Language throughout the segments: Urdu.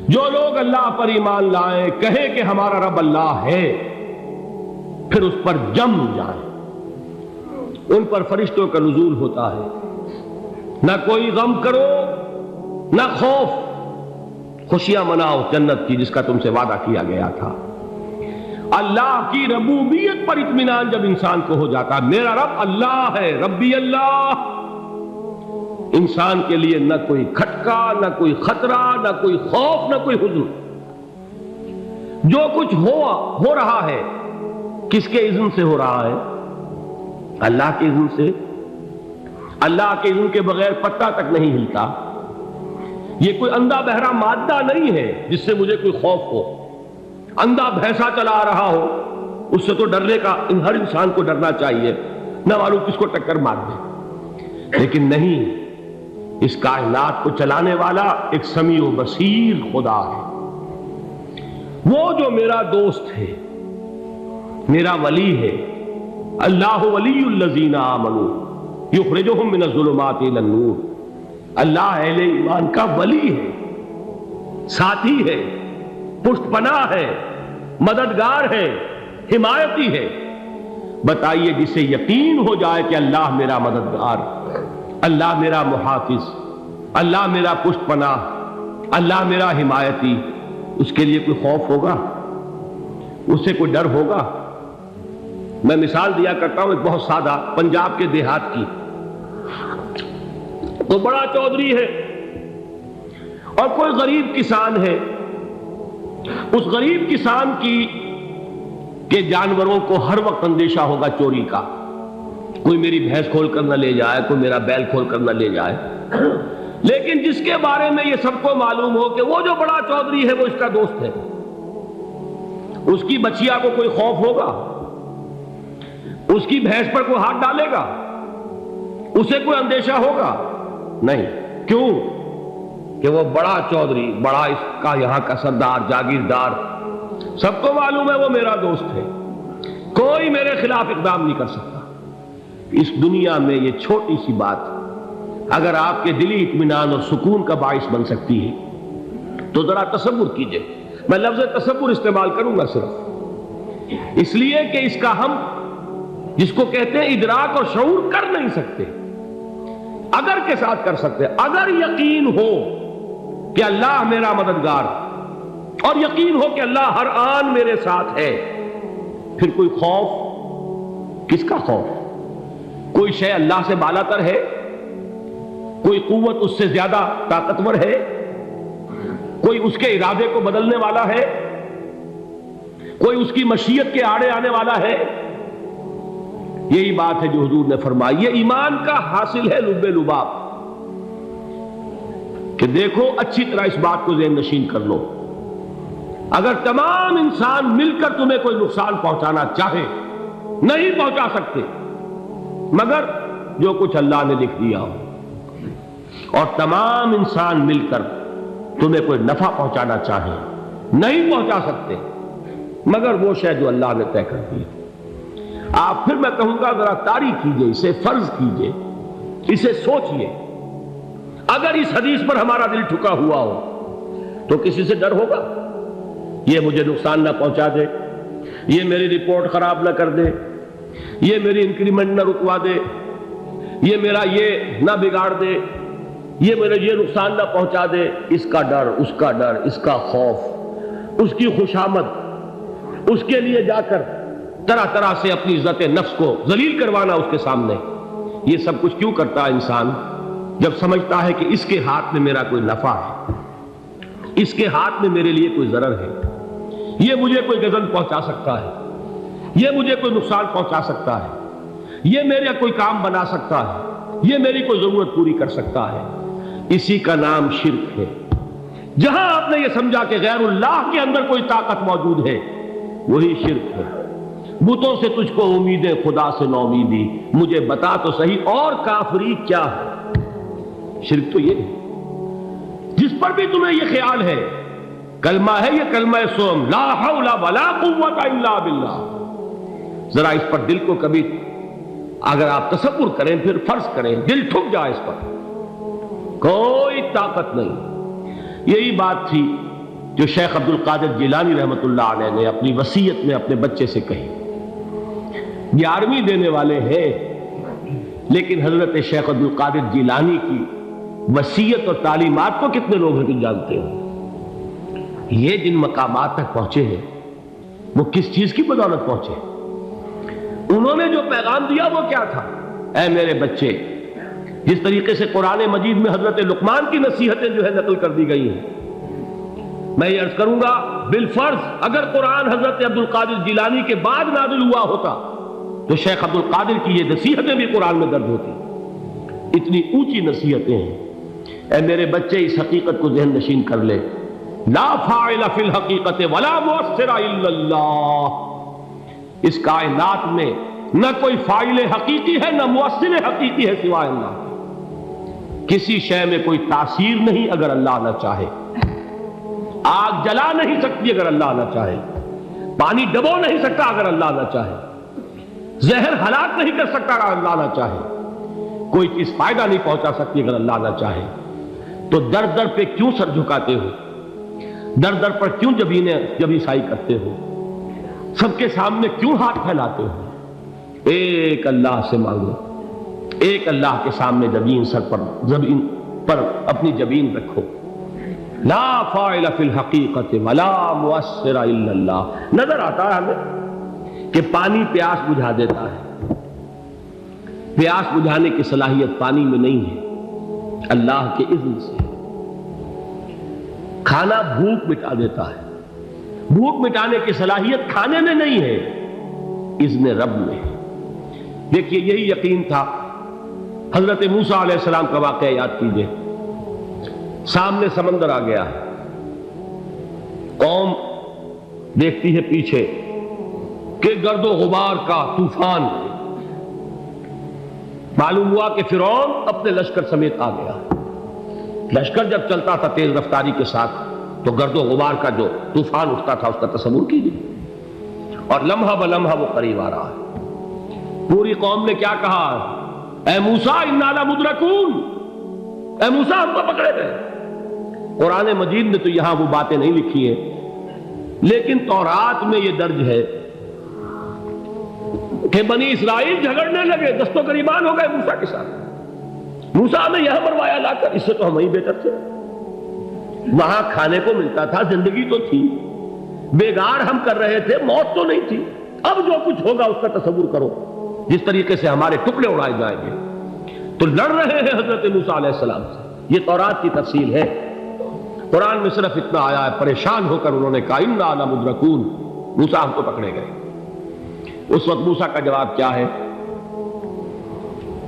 جو لوگ اللہ پر ایمان لائیں، کہیں کہ ہمارا رب اللہ ہے، پھر اس پر جم جائیں، ان پر فرشتوں کا نزول ہوتا ہے۔ نہ کوئی غم کرو نہ خوف، خوشیاں مناؤ جنت کی جس کا تم سے وعدہ کیا گیا تھا۔ اللہ کی ربوبیت پر اطمینان جب انسان کو ہو جاتا، میرا رب اللہ ہے، ربی اللہ، انسان کے لیے نہ کوئی کھٹکا، نہ کوئی خطرہ، نہ کوئی خوف، نہ کوئی حزن۔ جو کچھ ہو رہا ہے کس کے اذن سے ہو رہا ہے؟ اللہ کے اذن سے۔ اللہ کے اذن کے بغیر پتہ تک نہیں ہلتا۔ یہ کوئی اندھا بہرا مادہ نہیں ہے جس سے مجھے کوئی خوف ہو۔ اندھا بھینسا چلا آ رہا ہو اس سے تو ڈرنے کا ہر انسان کو ڈرنا چاہیے، نہ معلوم کس کو ٹکر مار دے۔ لیکن نہیں، اس کائنات کو چلانے والا ایک سمیع و بصیر خدا ہے۔ وہ جو میرا دوست ہے، میرا ولی ہے۔ اللہ ولی الذین آمنوا یخرجہم من الظلمات الی النور۔ اللہ اہل ایمان کا ولی ہے، ساتھی ہے، پشت پناہ ہے، مددگار ہے، حمایتی ہے۔ بتائیے جسے یقین ہو جائے کہ اللہ میرا مددگار، اللہ میرا محافظ، اللہ میرا پشت پناہ، اللہ میرا حمایتی، اس کے لیے کوئی خوف ہوگا؟ اس سے کوئی ڈر ہوگا؟ میں مثال دیا کرتا ہوں ایک بہت سادہ، پنجاب کے دیہات کی۔ تو بڑا چودھری ہے اور کوئی غریب کسان ہے۔ اس غریب کسان کے جانوروں کو ہر وقت اندیشہ ہوگا چوری کا، کوئی میری بھینس کھول کر نہ لے جائے، کوئی میرا بیل کھول کر نہ لے جائے۔ لیکن جس کے بارے میں یہ سب کو معلوم ہو کہ وہ جو بڑا چودھری ہے وہ اس کا دوست ہے، اس کی بچیا کو کوئی خوف ہوگا؟ اس کی بھینس پر کوئی ہاتھ ڈالے گا؟ اسے کوئی اندیشہ ہوگا؟ نہیں۔ کیوں؟ کہ وہ بڑا چودھری، بڑا اس کا یہاں کا سردار، جاگیردار، سب کو معلوم ہے وہ میرا دوست ہے، کوئی میرے خلاف اقدام نہیں کر سکتا۔ اس دنیا میں یہ چھوٹی سی بات اگر آپ کے دلی اطمینان اور سکون کا باعث بن سکتی ہے تو ذرا تصور کیجئے۔ میں لفظ تصور استعمال کروں گا صرف اس لیے کہ اس کا ہم جس کو کہتے ہیں ادراک اور شعور کر نہیں سکتے، اگر کے ساتھ کر سکتے۔ اگر یقین ہو کہ اللہ میرا مددگار اور یقین ہو کہ اللہ ہر آن میرے ساتھ ہے، پھر کوئی خوف؟ کس کا خوف؟ کوئی شے اللہ سے بالا تر ہے؟ کوئی قوت اس سے زیادہ طاقتور ہے؟ کوئی اس کے ارادے کو بدلنے والا ہے؟ کوئی اس کی مشیت کے آڑے آنے والا ہے؟ یہی بات ہے جو حضور نے فرمائی۔ یہ ایمان کا حاصل ہے لب لباب، کہ دیکھو اچھی طرح اس بات کو ذہن نشین کر لو، اگر تمام انسان مل کر تمہیں کوئی نقصان پہنچانا چاہے نہیں پہنچا سکتے، مگر جو کچھ اللہ نے لکھ دیا ہو، اور تمام انسان مل کر تمہیں کوئی نفع پہنچانا چاہے نہیں پہنچا سکتے، مگر وہ شے جو اللہ نے طے کر دی۔ آپ پھر میں کہوں گا ذرا تاریخ کیجئے، اسے فرض کیجئے، اسے سوچئے۔ اگر اس حدیث پر ہمارا دل ٹھکا ہوا ہو تو کسی سے ڈر ہوگا؟ یہ مجھے نقصان نہ پہنچا دے، یہ میری رپورٹ خراب نہ کر دے، یہ میری انکریمنٹ نہ رکوا دے، یہ میرا یہ نہ بگاڑ دے، یہ میرے یہ نقصان نہ پہنچا دے۔ اس کا ڈر، اس کا ڈر، اس کا خوف، اس کی خوشامد، اس کے لیے جا کر طرح طرح سے اپنی عزت نفس کو ذلیل کروانا اس کے سامنے، یہ سب کچھ کیوں کرتا ہے انسان؟ جب سمجھتا ہے کہ اس کے ہاتھ میں میرا کوئی نفع ہے، اس کے ہاتھ میں میرے لیے کوئی ضرر ہے، یہ مجھے کوئی غضب پہنچا سکتا ہے، یہ مجھے کوئی نقصان پہنچا سکتا ہے، یہ میرا کوئی کام بنا سکتا ہے، یہ میری کوئی ضرورت پوری کر سکتا ہے، اسی کا نام شرک ہے۔ جہاں آپ نے یہ سمجھا کہ غیر اللہ کے اندر کوئی طاقت موجود ہے، وہی شرک ہے۔ بتوں سے تجھ کو امیدیں، خدا سے نو امیدی، مجھے بتا تو صحیح اور کافری کیا ہے؟ شرک تو یہ ہے۔ جس پر بھی تمہیں یہ خیال ہے، کلمہ ہے یہ کلمہ سوم، لا حول ولا قوت الا باللہ، ذرا اس پر دل کو کبھی اگر آپ تصور کریں، پھر فرض کریں، دل ٹھک جائے اس پر، کوئی طاقت نہیں۔ یہی بات تھی جو شیخ عبد القادر جیلانی رحمۃ اللہ علیہ نے اپنی وصیت میں اپنے بچے سے کہی. 11ویں دینے والے ہیں، لیکن حضرت شیخ عبد القادر جیلانی کی وصیت اور تعلیمات کو کتنے لوگ ہیں کہ جانتے ہو؟ یہ جن مقامات تک پہنچے ہیں وہ کس چیز کی بدولت پہنچے؟ انہوں نے جو پیغام دیا وہ کیا تھا؟ اے میرے بچے، جس طریقے سے قرآن مجید میں حضرت لقمان کی نصیحتیں جو ہے نقل کر دی گئی ہیں، میں یہ عرض کروں گا بالفرض اگر قرآن حضرت عبد القادر جیلانی کے بعد نازل ہوا ہوتا تو شیخ عبد القادر کی یہ نصیحتیں بھی قرآن میں درج ہوتی. اتنی اونچی نصیحتیں ہیں. اے میرے بچے، اس حقیقت کو ذہن نشین کر لے، لا فاعل فی الحقیقت ولا مؤثر الا اللہ. اس کائنات میں نہ کوئی فاعل حقیقی ہے نہ مؤثر حقیقی ہے سوائے اللہ. کسی شے میں کوئی تاثیر نہیں اگر اللہ نہ چاہے. آگ جلا نہیں سکتی اگر اللہ نہ چاہے. پانی ڈبو نہیں سکتا اگر اللہ نہ چاہے. زہر ہلاک نہیں کر سکتا اگر اللہ نہ چاہے. کوئی چیز فائدہ نہیں پہنچا سکتی اگر اللہ نہ چاہے. تو در در پہ کیوں سر جھکاتے ہو؟ در در پر کیوں جبیں سائی کرتے ہو؟ سب کے سامنے کیوں ہاتھ پھیلاتے ہو؟ ایک اللہ سے مانگو. ایک اللہ کے سامنے زمین پر اپنی جبین رکھو. لا فاعل فی الحقیقت ولا مؤثر الا اللہ. نظر آتا ہے ہمیں کہ پانی پیاس بجھا دیتا ہے. پیاس بجھانے کی صلاحیت پانی میں نہیں ہے، اللہ کے اذن سے. کھانا بھوک مٹا دیتا ہے. بھوک مٹانے کی صلاحیت کھانے میں نہیں ہے، اذن رب میں ہے. دیکھیے یہی یقین تھا. حضرت موسیٰ علیہ السلام کا واقعہ یاد کیجئے. سامنے سمندر آ گیا ہے. قوم دیکھتی ہے پیچھے کہ گرد و غبار کا طوفان. معلوم ہوا کہ فرعون اپنے لشکر سمیت آ گیا. لشکر جب چلتا تھا تیز رفتاری کے ساتھ تو گرد و غبار کا جو طوفان اٹھتا تھا اس کا تصور کیجیے. اور لمحہ بلمحہ وہ قریب آ رہا ہے. پوری قوم نے کیا کہا؟ اے موسیٰ انا لمدرکون. اے موسیٰ ہم کو پکڑے گئے. قرآن مجید نے تو یہاں وہ باتیں نہیں لکھی ہیں، لیکن تورات میں یہ درج ہے کہ بنی اسرائیل جھگڑنے لگے، دست و گریبان ہو گئے موسیٰ کے ساتھ. موسیٰ نے یہاں مروایا لا کر، اس سے تو ہم ہی بہتر تھے. وہاں کھانے کو ملتا تھا، زندگی تو تھی، بیگار ہم کر رہے تھے، موت تو نہیں تھی. اب جو کچھ ہوگا اس کا تصور کرو، جس طریقے سے ہمارے ٹکڑے اڑائے جائیں گے. تو لڑ رہے ہیں حضرت موسیٰ علیہ السلام سے. یہ تورات کی تفصیل ہے. قرآن میں صرف اتنا آیا ہے، پریشان ہو کر انہوں نے کہا انا لمدرکون. موسیٰ ہم کو پکڑے گئے. اس وقت موسیٰ کا جواب کیا ہے؟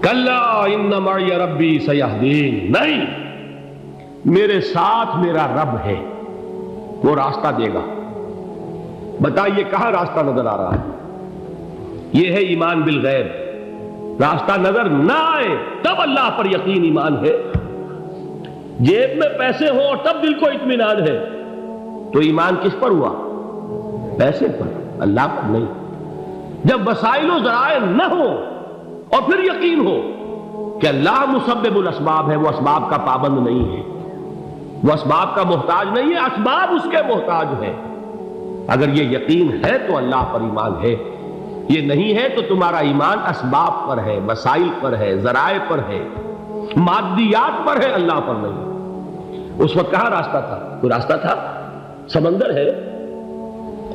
کلا ان معی ربی سیہدین. نہیں، میرے ساتھ میرا رب ہے، وہ راستہ دے گا. بتائیے کہاں راستہ نظر آ رہا ہے؟ یہ ہے ایمان بالغیب. راستہ نظر نہ آئے تب اللہ پر یقین ایمان ہے. جیب میں پیسے ہوں اور تب دل کو اطمینان ہے تو ایمان کس پر ہوا؟ پیسے پر، اللہ پر نہیں. جب وسائل و ذرائع نہ ہو اور پھر یقین ہو کہ اللہ مسبب الاسباب ہے، وہ اسباب کا پابند نہیں ہے، وہ اسباب کا محتاج نہیں ہے، اسباب اس کے محتاج ہے. اگر یہ یقین ہے تو اللہ پر ایمان ہے. یہ نہیں ہے تو تمہارا ایمان اسباب پر ہے، وسائل پر ہے، ذرائع پر ہے، مادیات پر ہے، اللہ پر نہیں. اس وقت کہاں راستہ تھا؟ کوئی راستہ تھا؟ سمندر ہے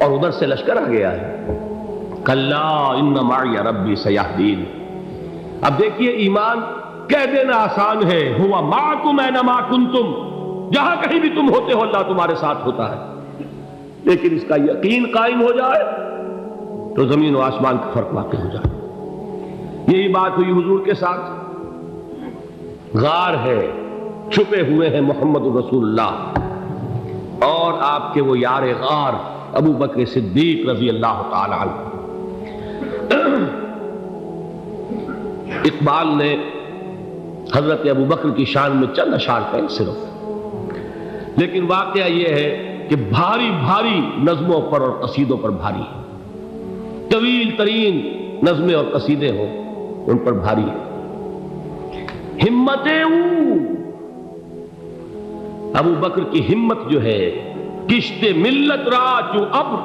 اور ادھر سے لشکر آ گیا ہے. کلا ان معی ربی سیہدین. اب دیکھیے ایمان کہہ دینا آسان ہے، ہوا معکم اینما کنتم. جہاں کہیں بھی تم ہوتے ہو اللہ تمہارے ساتھ ہوتا ہے. لیکن اس کا یقین قائم ہو جائے تو زمین و آسمان کا فرق واقع ہو جائے. یہی بات ہوئی حضور کے ساتھ. غار ہے، چھپے ہوئے ہیں محمد رسول اللہ اور آپ کے وہ یار غار ابو بکر صدیق رضی اللہ تعالی عنہ. اقبال نے حضرت ابو بکر کی شان میں چند اشعار کہیں صرف، لیکن واقعہ یہ ہے کہ بھاری بھاری نظموں پر اور قصیدوں پر بھاری ہے. طویل ترین نظمیں اور قصیدے ہوں ان پر بھاری ہے. ہمتیں ابو بکر کی ہمت جو ہے کشت ملت را چو ابر،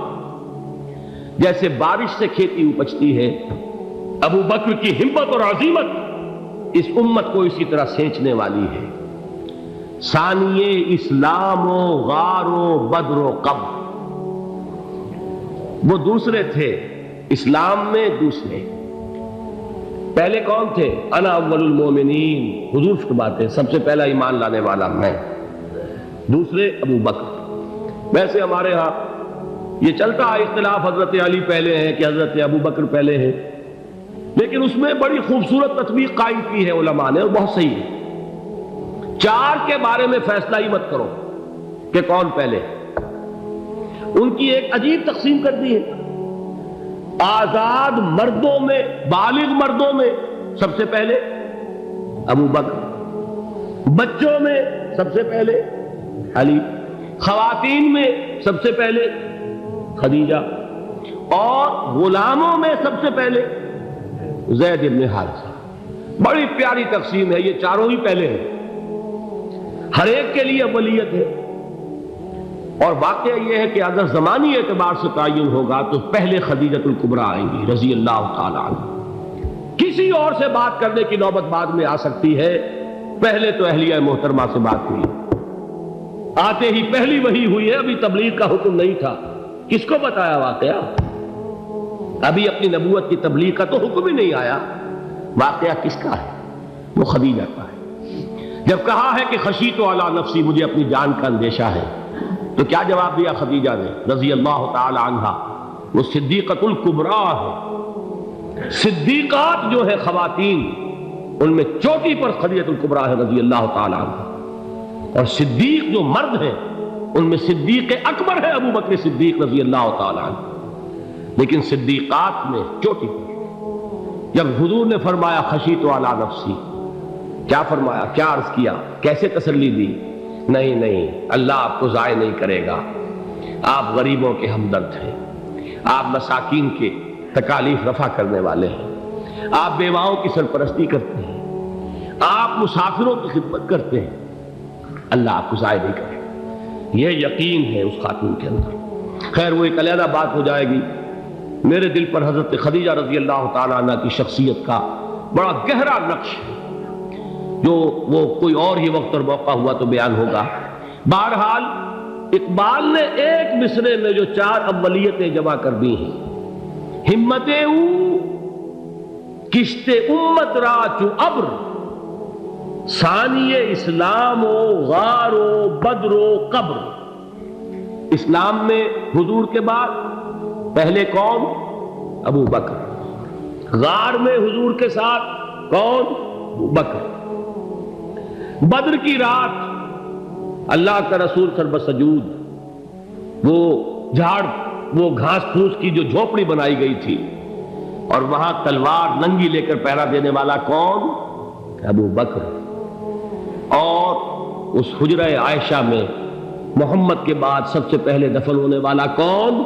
جیسے بارش سے کھیتی اپجتی ہے، ابو بکر کی ہمت اور عزیمت اس امت کو اسی طرح سینچنے والی ہے۔ ثانیے اسلام و غار و بدر و قبر، وہ دوسرے تھے اسلام میں، دوسرے پہلے کون تھے؟ انا اول المومنین، حضور فرماتے سب سے پہلا ایمان لانے والا میں، دوسرے ابو بکر۔ ویسے ہمارے ہاں یہ چلتا ہے اختلاف، حضرت علی پہلے ہیں کہ حضرت ابو بکر پہلے ہیں، لیکن اس میں بڑی خوبصورت تطبیق قائم کی ہے علماء نے، اور بہت صحیح ہے۔ چار کے بارے میں فیصلہ ہی مت کرو کہ کون پہلے، ان کی ایک عجیب تقسیم کر دی ہے۔ آزاد مردوں میں، بالغ مردوں میں سب سے پہلے ابو بکر، بچوں میں سب سے پہلے علی، خواتین میں سب سے پہلے خدیجہ، اور غلاموں میں سب سے پہلے زید بن حارثہ۔ بڑی پیاری تقسیم ہے، یہ چاروں ہی پہلے ہیں، ہر ایک کے لیے اولیت ہے۔ اور واقعہ یہ ہے کہ اگر زمانی اعتبار سے تعین ہوگا تو پہلے خدیجۃ الکبریٰ آئیں گی رضی اللہ تعالی عنہ، کسی اور سے بات کرنے کی نوبت بعد میں آ سکتی ہے، پہلے تو اہلیہ محترمہ سے بات ہوئی، آتے ہی پہلی وحی ہوئی ہے، ابھی تبلیغ کا حکم نہیں تھا، کس کو بتایا واقعہ؟ ابھی اپنی نبوت کی تبلیغ کا تو حکم ہی نہیں آیا، واقعہ کس کا ہے؟ وہ خدیجہ کا ہے۔ جب کہا ہے کہ خشیت علی نفسی، مجھے اپنی جان کا اندیشہ ہے، تو کیا جواب دیا خدیجہ نے رضی اللہ تعالی عنہا؟ وہ صدیقۃ الکبریٰ ہے، صدیقات جو ہے خواتین ان میں چوٹی پر خدیجۃ الکبریٰ ہے رضی اللہ تعالی عنہا، اور صدیق جو مرد ہیں ان میں صدیق اکبر ہے ابو بکر صدیق رضی اللہ تعالی عنہ، لیکن صدیقات میں چوٹی پر۔ جب حضور نے فرمایا خشیت علی نفسی، کیا فرمایا، کیا عرض کیا، کیسے تسلی دی؟ نہیں نہیں، اللہ آپ کو ضائع نہیں کرے گا، آپ غریبوں کے ہمدرد ہیں، آپ مساکین کے تکالیف رفع کرنے والے ہیں، آپ بیواؤں کی سرپرستی کرتے ہیں، آپ مسافروں کی خدمت کرتے ہیں، اللہ آپ کو ضائع نہیں کرے گا۔ یہ یقین ہے اس خاتون کے اندر۔ خیر وہ ایک علیحدہ بات ہو جائے گی۔ میرے دل پر حضرت خدیجہ رضی اللہ تعالیٰ عنہ کی شخصیت کا بڑا گہرا نقش ہے، جو وہ کوئی اور ہی وقت اور موقع ہوا تو بیان ہوگا۔ بہرحال اقبال نے ایک مصرے میں جو چار اولیتیں جمع کر دی ہیں، ہمت او کشت امت را چو ابر، ثانی اسلام و غار و بدر و قبر۔ اسلام میں حضور کے بعد پہلے کون؟ ابو بکر۔ غار میں حضور کے ساتھ کون؟ ابو بکر۔ بدر کی رات اللہ کا رسول سر سجود، وہ جھاڑ، وہ گھاس پھوس کی جو جھوپڑی بنائی گئی تھی، اور وہاں تلوار ننگی لے کر پہرا دینے والا کون؟ ابو بکر۔ اور اس حجرہ عائشہ میں محمد کے بعد سب سے پہلے دفن ہونے والا کون؟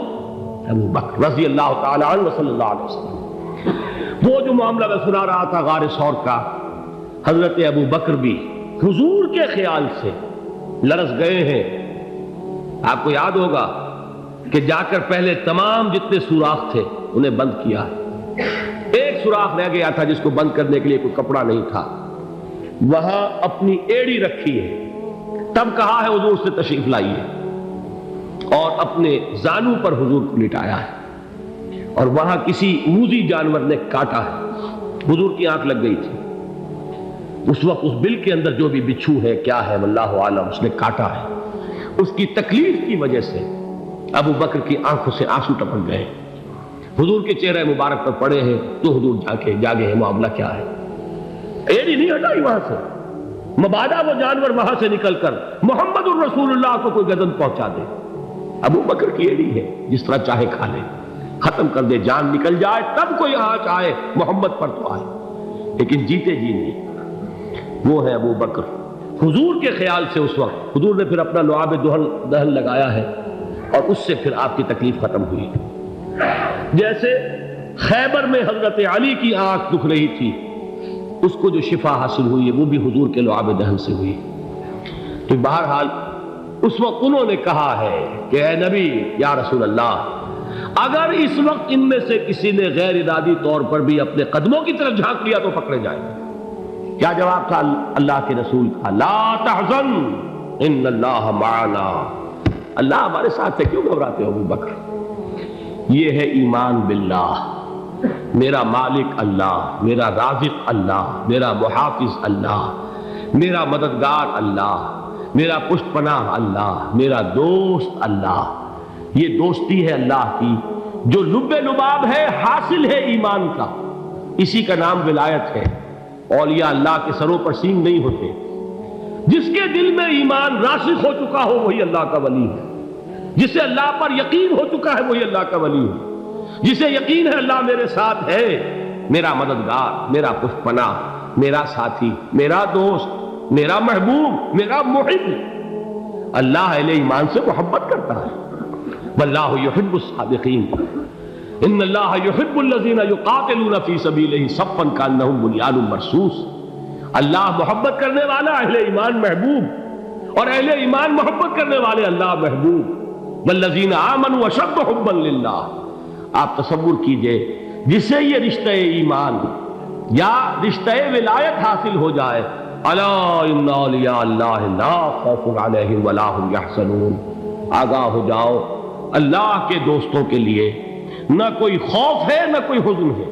ابو بکر رضی اللہ تعالی عنہ صلی اللہ علیہ وسلم۔ وہ جو معاملہ میں سنا رہا تھا غار ثور کا، حضرت ابو بکر بھی حضور کے خیال سے لرز گئے ہیں۔ آپ کو یاد ہوگا کہ جا کر پہلے تمام جتنے سوراخ تھے انہیں بند کیا ہے، ایک سوراخ رہ گیا تھا جس کو بند کرنے کے لیے کوئی کپڑا نہیں تھا، وہاں اپنی ایڑی رکھی ہے، تب کہا ہے حضور سے تشریف لائیے، اور اپنے زانو پر حضور کو لٹایا ہے، اور وہاں کسی موذی جانور نے کاٹا ہے، حضور کی آنکھ لگ گئی تھی، اس وقت اس بل کے اندر جو بھی بچھو ہے کیا ہے واللہ عالم، اس نے کاٹا ہے، اس کی تکلیف کی وجہ سے ابو بکر کی آنکھوں سے آنسو ٹپک گئے، حضور کے چہرے مبارک پر پڑے ہیں، تو حضور جاگے ہیں، معاملہ کیا ہے؟ ایڑی نہیں ہٹائی وہاں سے، مبادا وہ جانور وہاں سے نکل کر محمد الرسول اللہ کو کوئی گزن پہنچا دے، ابو بکر کی ایڑی ہے، جس طرح چاہے کھا لے، ختم کر دے، جان نکل جائے تب کوئی آنچ آئے، محمد پر تو آئے، لیکن جیتے جی نہیں۔ وہ ہے ابو بکر۔ حضور کے خیال سے اس وقت حضور نے پھر اپنا لعاب دہن لگایا ہے، اور اس سے پھر آپ کی تکلیف ختم ہوئی۔ جیسے خیبر میں حضرت علی کی آنکھ دکھ رہی تھی، اس کو جو شفا حاصل ہوئی ہے وہ بھی حضور کے لعاب دہن سے ہوئی۔ تو بہرحال اس وقت انہوں نے کہا ہے کہ اے نبی یا رسول اللہ، اگر اس وقت ان میں سے کسی نے غیر ارادی طور پر بھی اپنے قدموں کی طرف جھانک لیا تو پکڑے جائیں گے۔ کیا جواب تھا اللہ کے رسول کا؟ لا تحزن ان اللہ معنا، اللہ ہمارے ساتھ ہے، کیوں گھبراتے ہو ابو بکر؟ یہ ہے ایمان باللہ، میرا مالک اللہ، میرا رازق اللہ، میرا محافظ اللہ، میرا مددگار اللہ، میرا پشت پناہ اللہ، میرا دوست اللہ۔ یہ دوستی ہے اللہ کی جو لب لباب ہے، حاصل ہے ایمان کا، اسی کا نام ولایت ہے۔ اولیاء اللہ کے سروں پر سینگ نہیں ہوتے، جس کے دل میں ایمان راسخ ہو چکا ہو وہی اللہ کا ولی ہے، جسے اللہ پر یقین ہو چکا ہے وہی اللہ کا ولی ہے، جسے یقین ہے اللہ میرے ساتھ ہے، میرا مددگار، میرا پشت پناہ، میرا ساتھی، میرا دوست، میرا محبوب، میرا محب۔ اللہ اہل ایمان سے محبت کرتا ہے۔ واللہ یحب الصادقین، ان اللہ یحب الذین یقاتلون فی سبیلہ صفا کانہم بنیان مرصوص۔ اللہ محبت کرنے والا، اہل ایمان محبوب، اور اہل ایمان محبت کرنے والے اللہ محبوب۔ والذین آمنوا اشد حبا للہ۔ آپ تصور کیجئے جسے یہ رشتہ ایمان یا رشتہ ولایت حاصل ہو جائے، الا ان اولیاء اللہ لا خوف علیہم ولا هم یحزنون، آگاہ ہو جاؤ اللہ کے دوستوں کے لیے نہ کوئی خوف ہے نہ کوئی حزن ہے۔